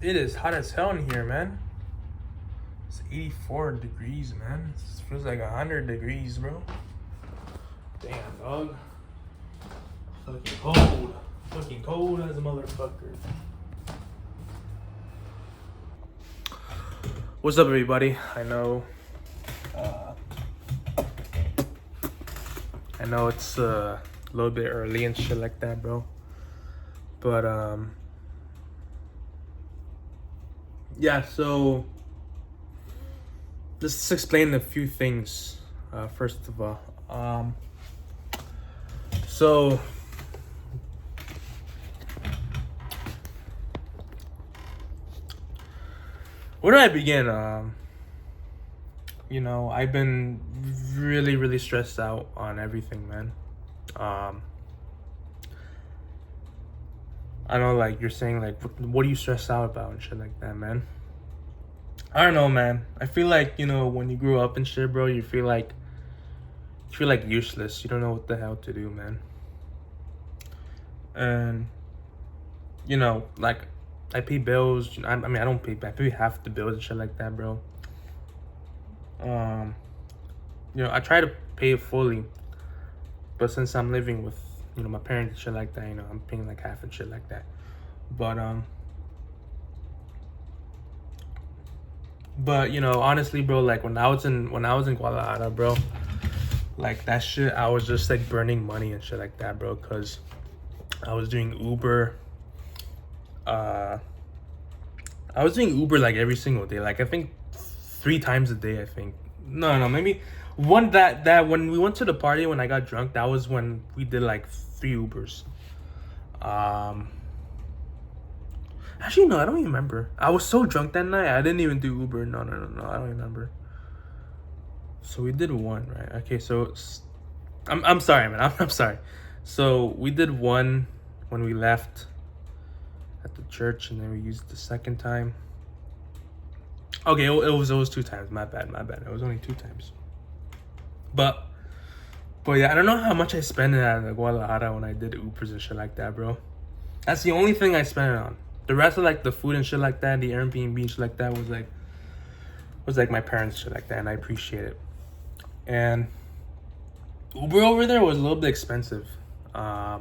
It is hot as hell in here, man. It's 84 degrees, man. It feels like 100 degrees, bro. Damn, dog. Fucking cold. Fucking cold as a motherfucker. What's up, everybody? I know it's a little bit early and shit like that, bro. But yeah. So let's explain a few things. First of all, so where do I begin? I've been really, really stressed out on everything, man. I know, like, you're saying, like, what are you stressed out about and shit like that, man? I don't know, man. I feel like, when you grew up and shit, bro, you feel like useless. You don't know what the hell to do, man. And, like, I pay bills. I mean, I don't pay, I pay half the bills and shit like that, bro. I try to pay it fully, but since I'm living with, my parents and shit like that, I'm paying like half and shit like that. But honestly, bro, like when I was in Guadalajara, bro, like that shit, I was just like burning money and shit like that, bro, cause I was doing Uber. I was doing Uber like every single day, like I think 3 times a day. I think no, maybe one that when we went to the party when I got drunk, that was when we did like 3 Ubers. Actually, no, I don't even remember. I was so drunk that night, I didn't even do Uber. No, I don't remember. So we did one, right? Okay, so I'm sorry, man. I'm sorry. So we did one when we left at the church, and then we used the second time. Okay, it was 2 times. My bad. It was only 2 times. But yeah, I don't know how much I spent at Guadalajara when I did Ubers and shit like that, bro. That's the only thing I spent it on. The rest of like the food and shit like that, the Airbnb and shit like that was like my parents shit like that, and I appreciate it. And Uber over there was a little bit expensive, but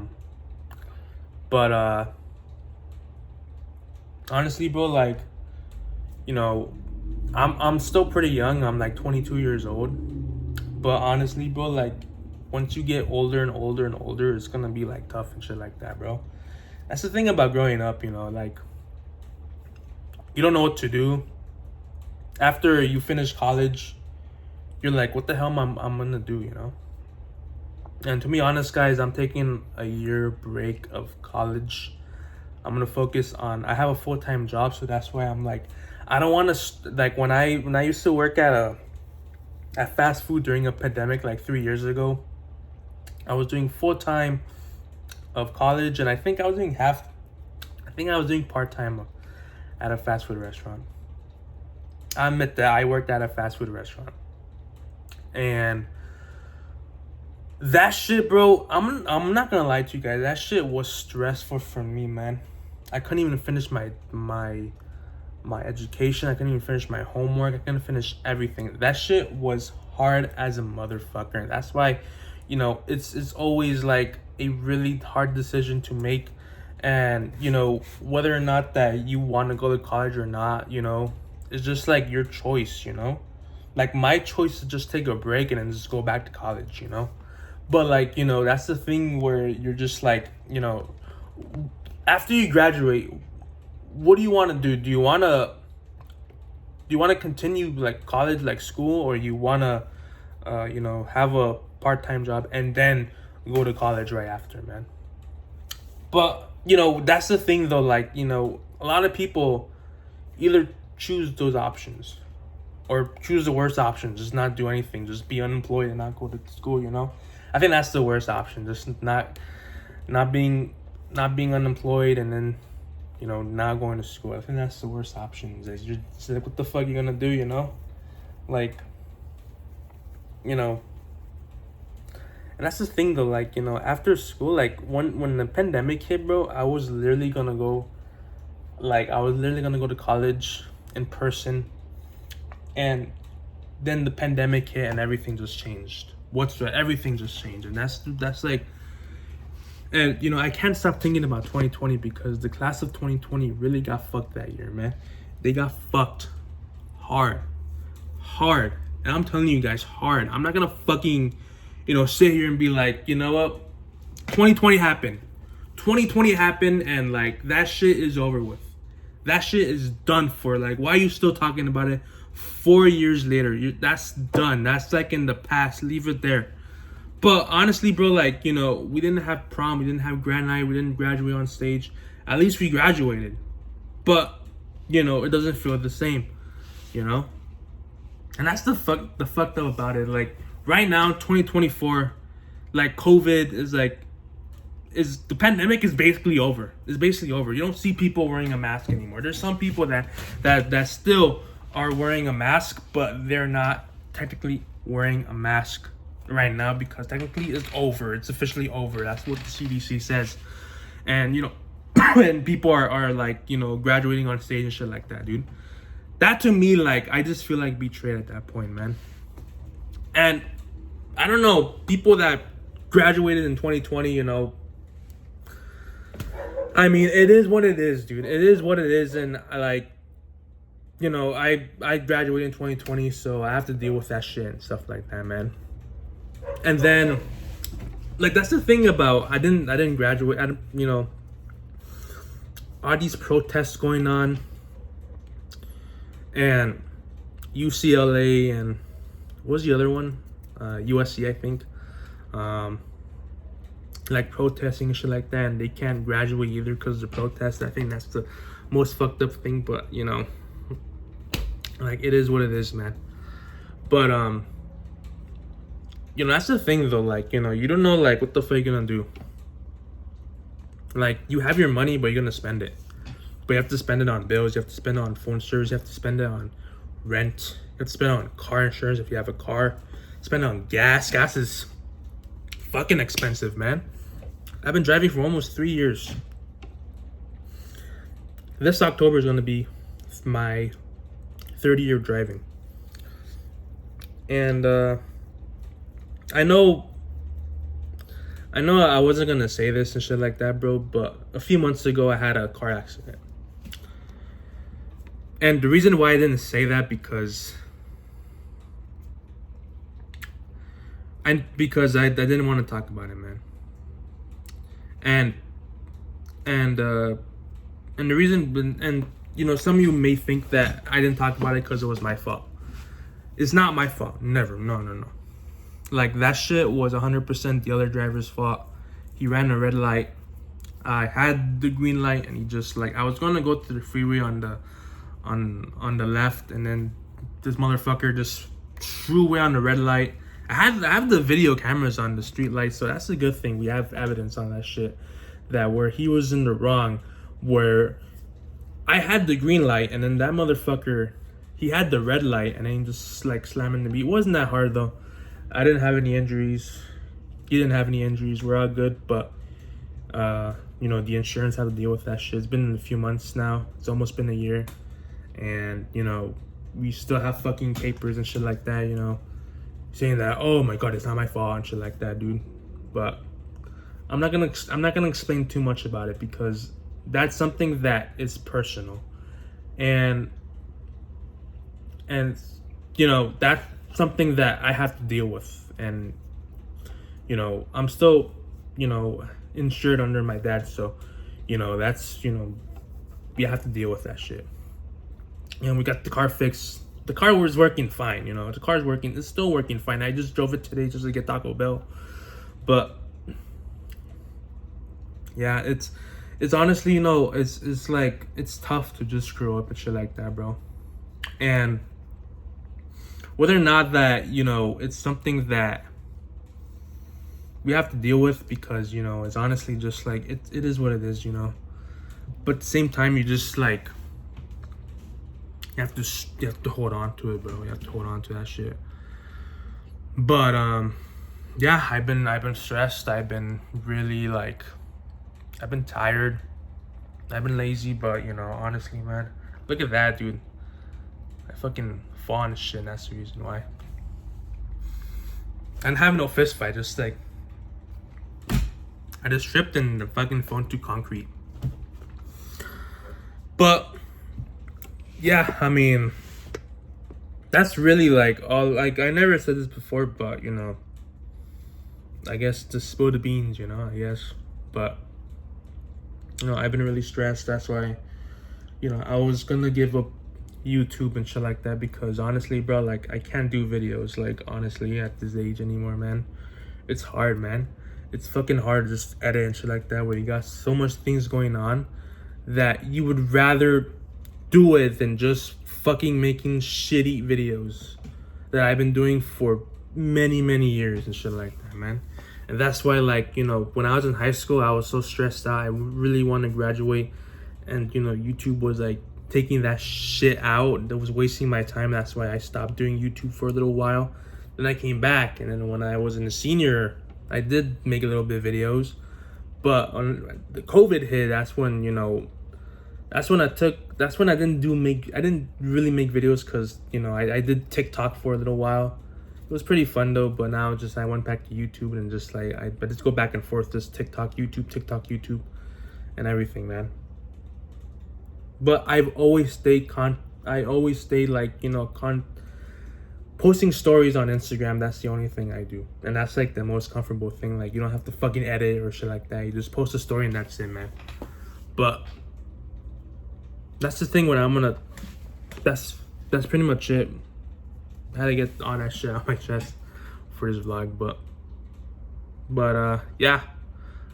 honestly, bro, like I'm still pretty young. I'm like 22 years old, but honestly, bro, like once you get older and older and older, it's gonna be like tough and shit like that, bro. That's the thing about growing up, like you don't know what to do. After you finish college, you're like, what the hell am I'm gonna do? And to be honest, guys, I'm taking a year break of college. I'm gonna focus on. I have a full-time job, so that's why I'm like, I don't want to like when I used to work at fast food during a pandemic like 3 years ago. I was doing full-time of college, and I think I was doing half. I think I was doing part-time at a fast food restaurant. I admit that I worked at a fast food restaurant, and that shit, bro. I'm not gonna lie to you guys. That shit was stressful for me, man. I couldn't even finish my education. I couldn't even finish my homework. I couldn't finish everything. That shit was hard as a motherfucker. That's why, it's always like a really hard decision to make. And, whether or not that you want to go to college or not, it's just like your choice. Like my choice is just take a break and then just go back to college. But like, that's the thing where you're just like, after you graduate, what do you want to do? Do you want to continue like college, like school, or you want to have a part-time job and then go to college right after, man? But that's the thing though, like, a lot of people either choose those options or choose the worst option, just not do anything, just be unemployed and not go to school. I think that's the worst option, just not being unemployed and then not going to school. I think that's the worst option. You're just like, what the fuck you gonna do, like, and that's the thing though, like, after school, like when the pandemic hit, bro, I was literally gonna go Like, I was literally gonna go to college in person, and then the pandemic hit and everything just changed. Everything just changed, and that's like, and I can't stop thinking about 2020 because the class of 2020 really got fucked that year, man. They got fucked hard, hard, and I'm telling you guys, hard. I'm not gonna fucking, sit here and be like, you know what, 2020 happened. 2020 happened, and like that shit is over with. That shit is done for. Like, why are you still talking about it 4 years later? That's done. That's like in the past. Leave it there. But honestly, bro, like, we didn't have prom, we didn't have grand night, we didn't graduate on stage. At least we graduated. But, it doesn't feel the same, And that's the fucked up about it. Like, right now, 2024, like, COVID is the pandemic is basically over. It's basically over. You don't see people wearing a mask anymore. There's some people that still are wearing a mask, but they're not technically wearing a mask right now because technically it's over. It's officially over. That's what the CDC says. And and people are like, graduating on stage and shit like that, dude. That to me, like, I just feel like betrayed at that point, man. And I don't know, people that graduated in 2020, I mean, it is what it is, dude. It is what it is, and I graduated in 2020, so I have to deal with that shit and stuff like that, man. And then, like, that's the thing about I didn't graduate. All these protests going on, and UCLA and what was the other one? USC, I think. Like protesting and shit like that, and they can't graduate either because of the protest. I think that's the most fucked up thing, but like, it is what it is, man. But that's the thing though, like, you don't know, like, what the fuck you're gonna do. Like, you have your money, but you're gonna spend it, but you have to spend it on bills, you have to spend it on phone service, you have to spend it on rent, you have to spend it on car insurance if you have a car, spend it on gas. Gas is fucking expensive, man. I've been driving for almost 3 years. This October is going to be my 30 year driving. And I know I wasn't going to say this and shit like that, bro, but a few months ago I had a car accident. And the reason why I didn't say that because I didn't want to talk about it, man. And the reason, and some of you may think that I didn't talk about it because it was my fault. It's not my fault. Never. No. Like, that shit was 100% the other driver's fault. He ran a red light. I had the green light, and he just, like, I was gonna go to the freeway on the left, and then this motherfucker just threw away on the red light. I have the video cameras on the street lights, so that's a good thing. We have evidence on that shit, that where he was in the wrong, where I had the green light, and then that motherfucker, he had the red light, and then just like slamming the beat. It wasn't that hard though. I didn't have any injuries. He didn't have any injuries. We're all good, but the insurance had to deal with that shit. It's been a few months now. It's almost been a year, and we still have fucking papers and shit like that. Saying that, oh my god, it's not my fault and shit like that, dude. But I'm not gonna explain too much about it because that's something that is personal, and that's something that I have to deal with. And I'm still insured under my dad, so that's we have to deal with that shit. We got the car fixed. The car was working fine, the car's working. It's still working fine. I just drove it today just to get Taco Bell. But yeah, it's honestly, it's like, it's tough to just screw up and shit like that, bro. And whether or not that, it's something that we have to deal with because, it's honestly just like, it is what it is, But at the same time, you just like, you have to hold on to it, bro. You have to hold on to that shit. But yeah, I've been stressed. I've been really like, I've been tired. I've been lazy, but you know, honestly, man, look at that, dude. I fucking fall on shit, and that's the reason why. And have no fist fight, just like I just tripped and the fucking phone to concrete. But yeah, I mean, that's really like all. Like I never said this before, but you know, I guess just spill the beans, you know. I guess, but you know, I've been really stressed. That's why, you know, I was gonna give up YouTube and shit like that because honestly, bro, like I can't do videos. Like honestly, at this age anymore, man. It's hard, man. It's fucking hard to just edit and shit like that where you got so much things going on that you would rather do it than just fucking making shitty videos that I've been doing for many years and shit like that, man. And that's why, like, you know, when I was in high school, I was so stressed out. I really wanted to graduate, and you know, YouTube was like taking that shit out. That was wasting my time. That's why I stopped doing YouTube for a little while. Then I came back, and then when I was in a senior, I did make a little bit of videos. But on the COVID hit, that's when, you know, that's when I didn't really make videos because, you know, I did TikTok for a little while. It was pretty fun though, but now just I went back to YouTube and just like I just go back and forth, just TikTok, YouTube, and everything, man. But I've always stayed like, you know, posting stories on Instagram. That's the only thing I do, and that's like the most comfortable thing. Like you don't have to fucking edit or shit like that. You just post a story and that's it, man. But that's the thing when I'm gonna. That's pretty much it. I had to get all that shit out my chest for this vlog, but yeah.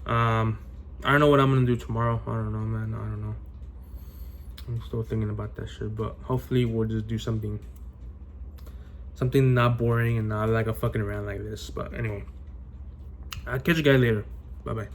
I don't know what I'm gonna do tomorrow. I don't know, man. I don't know. I'm still thinking about that shit, but hopefully we'll just do something not boring and not like a fucking rant like this. But anyway, I'll catch you guys later. Bye bye.